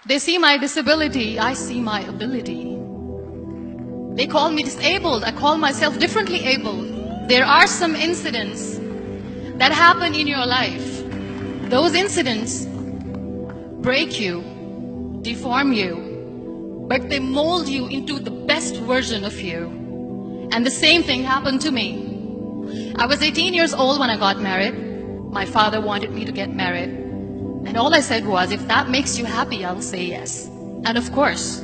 They see my disability, I see my ability. They call me disabled, I call myself differently abled. There are some incidents that happen in your life. Those incidents break you, deform you, but they mold you into the best version of you. And the same thing happened to me. I was 18 years old when I got married. My father wanted me to get married. And all I said was, if that makes you happy, I'll say yes. And of course,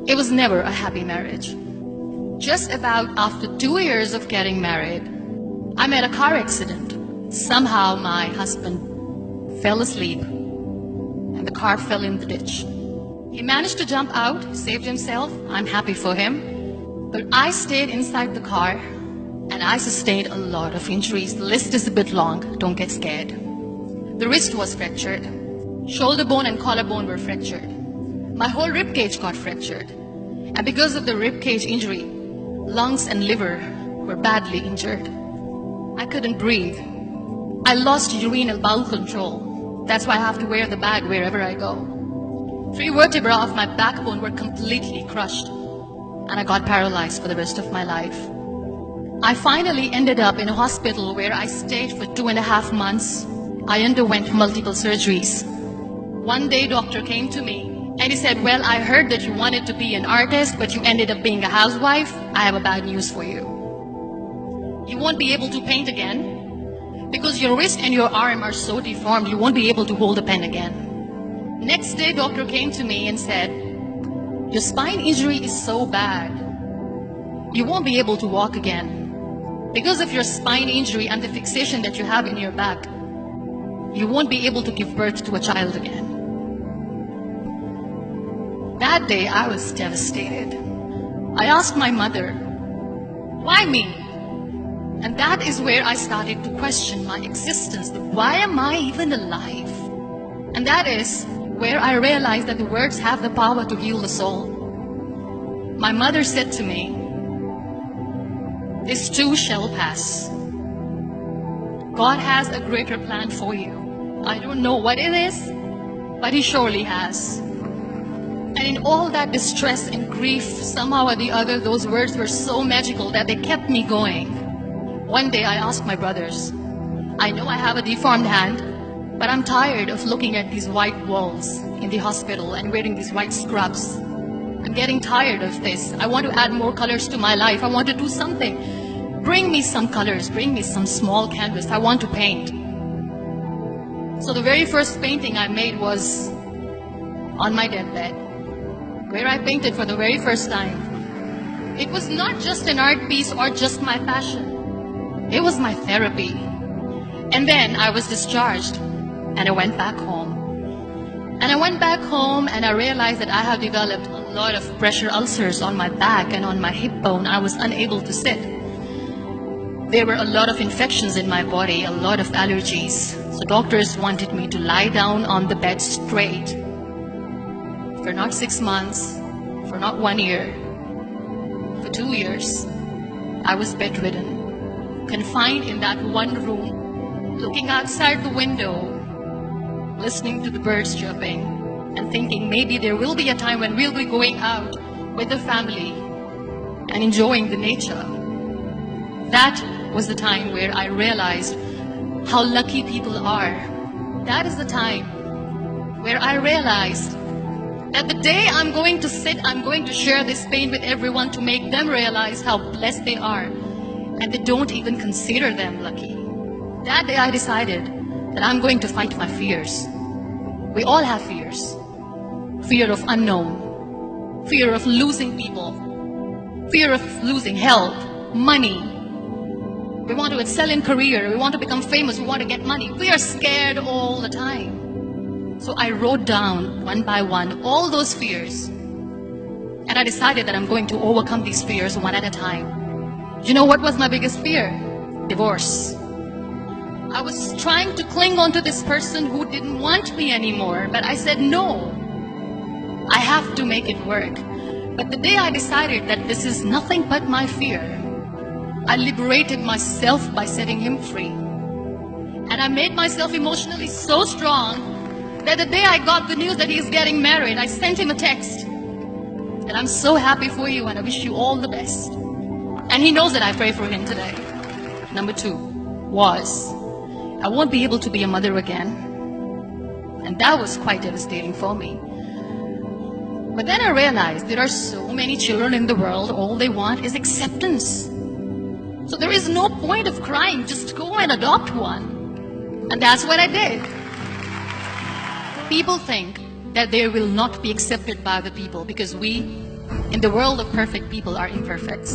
it was never a happy marriage. Just about after 2 years of getting married, I met a car accident. Somehow my husband fell asleep and the car fell in the ditch. He managed to jump out, saved himself. I'm happy for him. But I stayed inside the car and I sustained a lot of injuries. The list is a bit long, don't get scared. The wrist was fractured. Shoulder bone and collarbone were fractured. My whole rib cage got fractured. And because of the rib cage injury, lungs and liver were badly injured. I couldn't breathe. I lost urinary bowel control. That's why I have to wear the bag wherever I go. 3 vertebrae of my backbone were completely crushed. And I got paralyzed for the rest of my life. I finally ended up in a hospital where I stayed for 2.5 months. I underwent multiple surgeries. One day, doctor came to me and he said, well, I heard that you wanted to be an artist, but you ended up being a housewife. I have a bad news for you. You won't be able to paint again because your wrist and your arm are so deformed, you won't be able to hold a pen again. Next day, doctor came to me and said, your spine injury is so bad, you won't be able to walk again. Because of your spine injury and the fixation that you have in your back, you won't be able to give birth to a child again. That day, I was devastated. I asked my mother, why me? And that is where I started to question my existence. Why am I even alive? And that is where I realized that the words have the power to heal the soul. My mother said to me, this too shall pass. God has a greater plan for you. I don't know what it is, but He surely has. And in all that distress and grief, somehow or the other, those words were so magical that they kept me going. One day I asked my brothers, I know I have a deformed hand, but I'm tired of looking at these white walls in the hospital and wearing these white scrubs. I'm getting tired of this. I want to add more colors to my life. I want to do something. Bring me some colors. Bring me some small canvas. I want to paint. So the very first painting I made was on my deathbed, where I painted for the very first time. It was not just an art piece or just my passion. It was my therapy. And then I was discharged and I went back home. And I went back home and I realized that I have developed a lot of pressure ulcers on my back and on my hip bone. I was unable to sit. There were a lot of infections in my body, a lot of allergies. So doctors wanted me to lie down on the bed straight for not 6 months, for not 1 year, for 2 years. I was bedridden, confined in that one room, looking outside the window, listening to the birds chirping, and thinking maybe there will be a time when we'll be going out with the family and enjoying the nature. That was the time where I realized how lucky people are. That is the time where I realized that the day I'm going to sit, I'm going to share this pain with everyone to make them realize how blessed they are, and they don't even consider them lucky. That day I decided that I'm going to fight my fears. We all have fears. Fear of unknown, fear of losing people, fear of losing health, money. We want to excel in career, we want to become famous, we want to get money. We are scared all the time. So I wrote down one by one all those fears. And I decided that I'm going to overcome these fears one at a time. You know what was my biggest fear? Divorce. I was trying to cling on to this person who didn't want me anymore, but I said no. I have to make it work. But the day I decided that this is nothing but my fear, I liberated myself by setting him free. And I made myself emotionally so strong that the day I got the news that he's getting married, I sent him a text. And I'm so happy for you and I wish you all the best. And he knows that I pray for him today. Number 2 was, I won't be able to be a mother again. And that was quite devastating for me. But then I realized there are so many children in the world, all they want is acceptance. So there is no point of crying, just go and adopt one. And that's what I did. People think that they will not be accepted by the people because we, in the world of perfect people, are imperfect.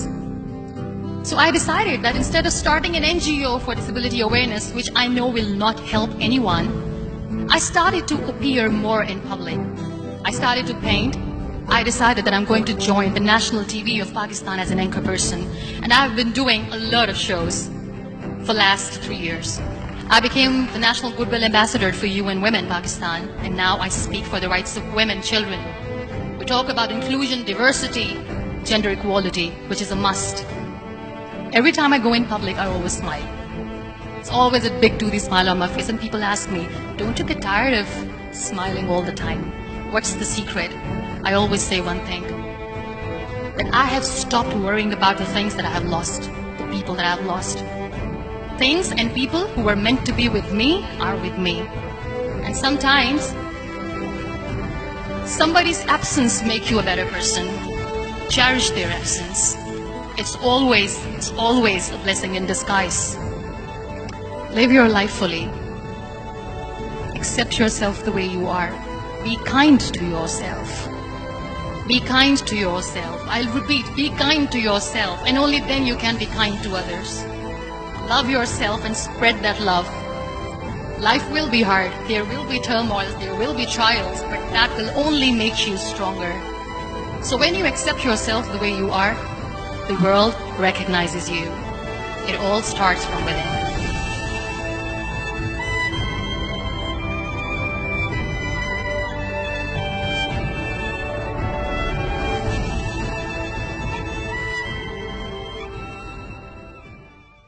So I decided that instead of starting an NGO for disability awareness, which I know will not help anyone, I started to appear more in public. I started to paint. I decided that I'm going to join the national TV of Pakistan as an anchor person. And I've been doing a lot of shows for the last 3 years. I became the National Goodwill Ambassador for UN Women Pakistan, and now I speak for the rights of women, children. We talk about inclusion, diversity, gender equality, which is a must. Every time I go in public, I always smile. It's always a big toothy smile on my face, and people ask me, don't you get tired of smiling all the time? What's the secret? I always say one thing, that I have stopped worrying about the things that I have lost, the people that I have lost. Things and people who were meant to be with me are with me. And sometimes, somebody's absence makes you a better person. Cherish their absence. It's always a blessing in disguise. Live your life fully. Accept yourself the way you are. Be kind to yourself. Be kind to yourself. I'll repeat, be kind to yourself, and only then you can be kind to others. Love yourself and spread that love. Life will be hard. There will be turmoils, there will be trials, but that will only make you stronger. So when you accept yourself the way you are, the world recognizes you. It all starts from within.